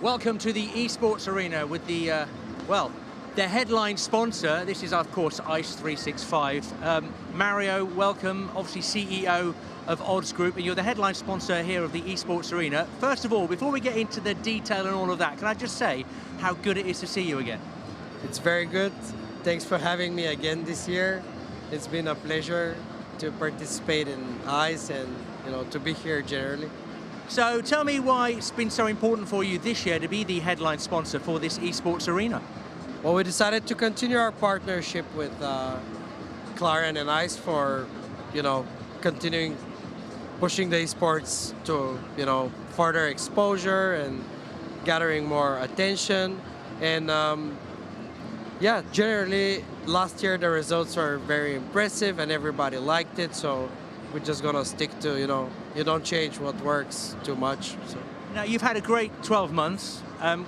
Welcome to the Esports Arena with the, well, the headline sponsor. This is, of course, ICE 365. Mario, welcome, obviously CEO of Odds.Group, and you're the headline sponsor here of the Esports Arena. First of all, before we get into the detail and all of that, can I just say how good it is to see you again? It's very good. Thanks for having me again this year. It's been a pleasure to participate in ICE and to be here generally. So tell me why it's been so important for you this year to be the headline sponsor for this Esports Arena. Well, we decided to continue our partnership with Clarion and ICE for, continuing pushing the esports to, further exposure and gathering more attention. And yeah, generally last year the results were very impressive and everybody liked it. So we're just gonna stick to, you don't change what works too much. So. Now, you've had a great 12 months,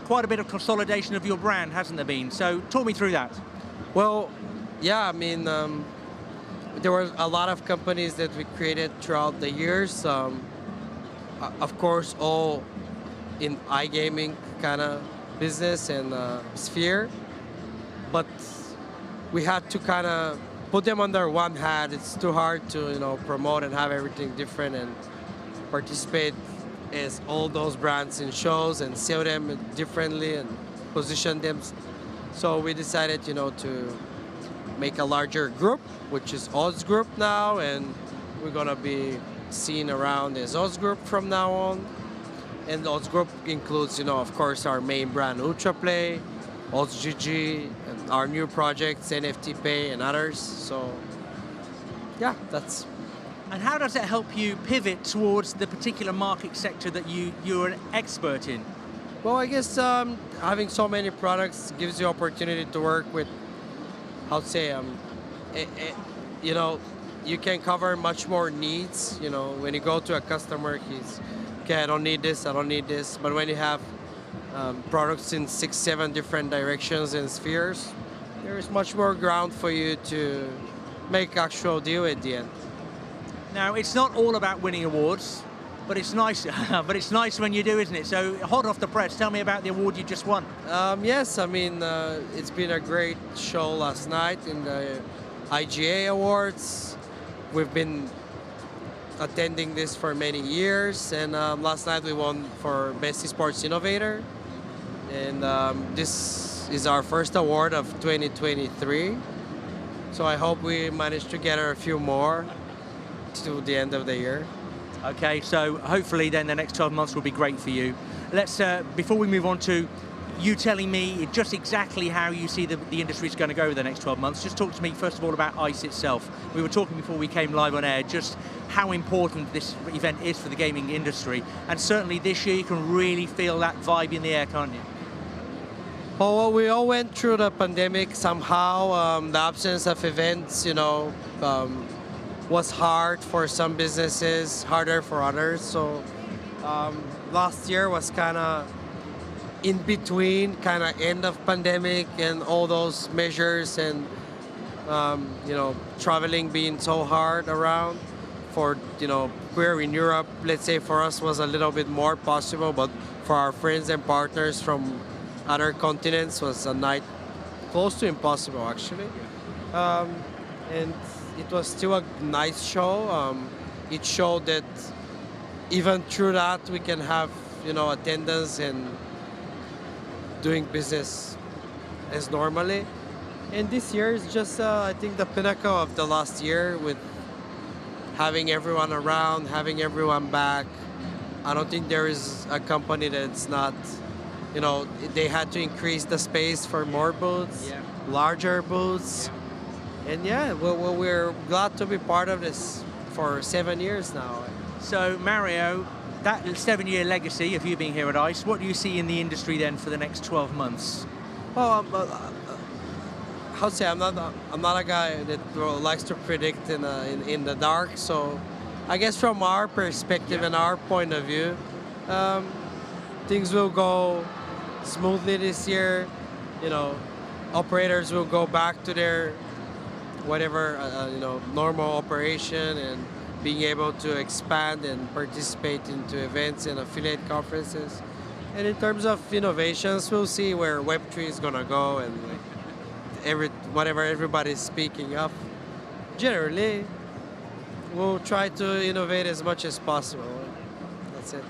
quite a bit of consolidation of your brand, hasn't there been? So talk me through that. Well, yeah, I mean, there were a lot of companies that we created throughout the years. Of course, all in iGaming kind of business and sphere. But we had to kind of put them under one hat. It's too hard to promote and have everything different and participate as all those brands in shows and sell them differently and position them. So we decided to make a larger group, which is Odds.Group now, and we're gonna be seen around as Odds.Group from now on. And Odds.Group includes of course our main brand Ultraplay, Odds.GG, and our new projects, NFT Pay and others. So yeah, that's. And how does it help you pivot towards the particular market sector that you're an expert in? Well, I guess having so many products gives you opportunity to work with, how to say, you can cover much more needs. When you go to a customer, he's, okay, I don't need this, I don't need this. But when you have products in 6, 7 different directions and spheres, there is much more ground for you to make actual deal at the end. Now, it's not all about winning awards, but it's nice. But it's nice when you do, isn't it? So, hot off the press, tell me about the award you just won. Yes, I mean it's been a great show last night in the IGA Awards. We've been attending this for many years, and last night we won for Best Esports Innovator. And this is our first award of 2023. So I hope we manage to gather a few more to the end of the year. Okay, so hopefully then the next 12 months will be great for you. Let's, before we move on to you telling me just exactly how you see the industry is going to go over the next 12 months, just talk to me first of all about ICE itself. We were talking before we came live on air, just how important this event is for the gaming industry. And certainly this year you can really feel that vibe in the air, can't you? Well, we all went through the pandemic somehow. The absence of events, was hard for some businesses, harder for others. So last year was kind of in between, kind of end of pandemic and all those measures, and traveling being so hard around. For we're in Europe, let's say for us was a little bit more possible, but for our friends and partners from other continents was a night close to impossible actually. And it was still a nice show. It showed that even through that we can have attendance and doing business as normally. And this year is just I think the pinnacle of the last year, with having everyone around, having everyone back. I don't think there is a company that's not, they had to increase the space for more booths, larger booths. And yeah, we're glad to be part of this for 7 years now. So Mario, that 7-year legacy of you being here at ICE, what do you see in the industry then for the next 12 months? Well, how to say, I'm not a guy that likes to predict in the dark. So I guess from our perspective and our point of view, things will go smoothly this year. Operators will go back to their whatever normal operation, and being able to expand and participate into events and affiliate conferences. And in terms of innovations, we'll see where Web3 is gonna go and whatever everybody's speaking of. Generally, we'll try to innovate as much as possible. That's it.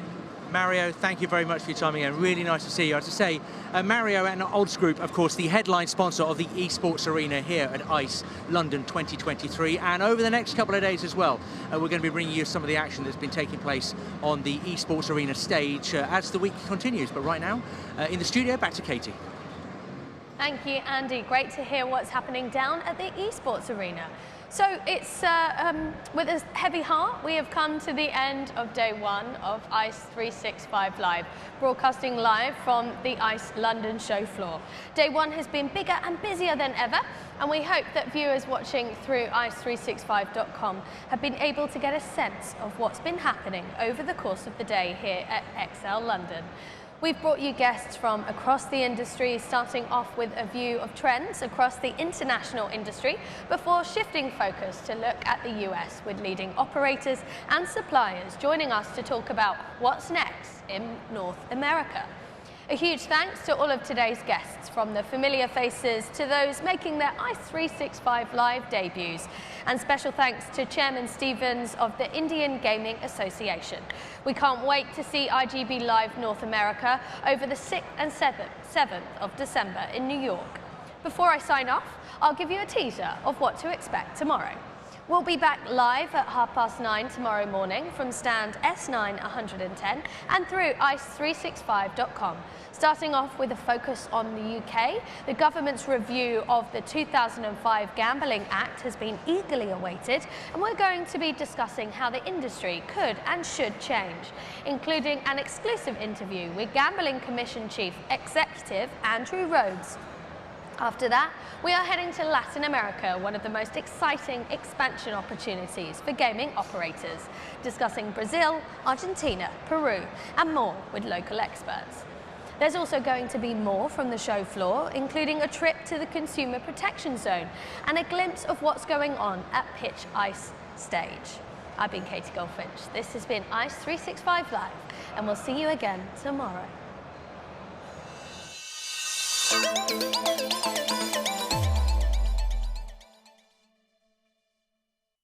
Mario, thank you very much for your time again. Really nice to see you. As I say, Mario and Odds.Group, of course, the headline sponsor of the Esports Arena here at ICE London 2023. And over the next couple of days as well, we're going to be bringing you some of the action that's been taking place on the Esports Arena stage as the week continues. But right now, in the studio, back to Katie. Thank you, Andy. Great to hear what's happening down at the Esports Arena. So it's with a heavy heart, we have come to the end of day one of ICE 365 Live, broadcasting live from the ICE London show floor. Day one has been bigger and busier than ever, and we hope that viewers watching through ice365.com have been able to get a sense of what's been happening over the course of the day here at XL London. We've brought you guests from across the industry, starting off with a view of trends across the international industry before shifting focus to look at the US with leading operators and suppliers joining us to talk about what's next in North America. A huge thanks to all of today's guests, from the familiar faces to those making their ICE 365 Live debuts. And special thanks to Chairman Stevens of the Indian Gaming Association. We can't wait to see IGB Live North America over the 6th and 7th of December in New York. Before I sign off, I'll give you a teaser of what to expect tomorrow. We'll be back live at 9:30 tomorrow morning from stand S9 110 and through ice365.com. Starting off with a focus on the UK, the government's review of the 2005 Gambling Act has been eagerly awaited, and we're going to be discussing how the industry could and should change, including an exclusive interview with Gambling Commission Chief Executive Andrew Rhodes. After that, we are heading to Latin America, one of the most exciting expansion opportunities for gaming operators, discussing Brazil, Argentina, Peru, and more with local experts. There's also going to be more from the show floor, including a trip to the Consumer Protection Zone and a glimpse of what's going on at Pitch Ice stage. I've been Katie Goldfinch. This has been ICE 365 Live, and we'll see you again tomorrow.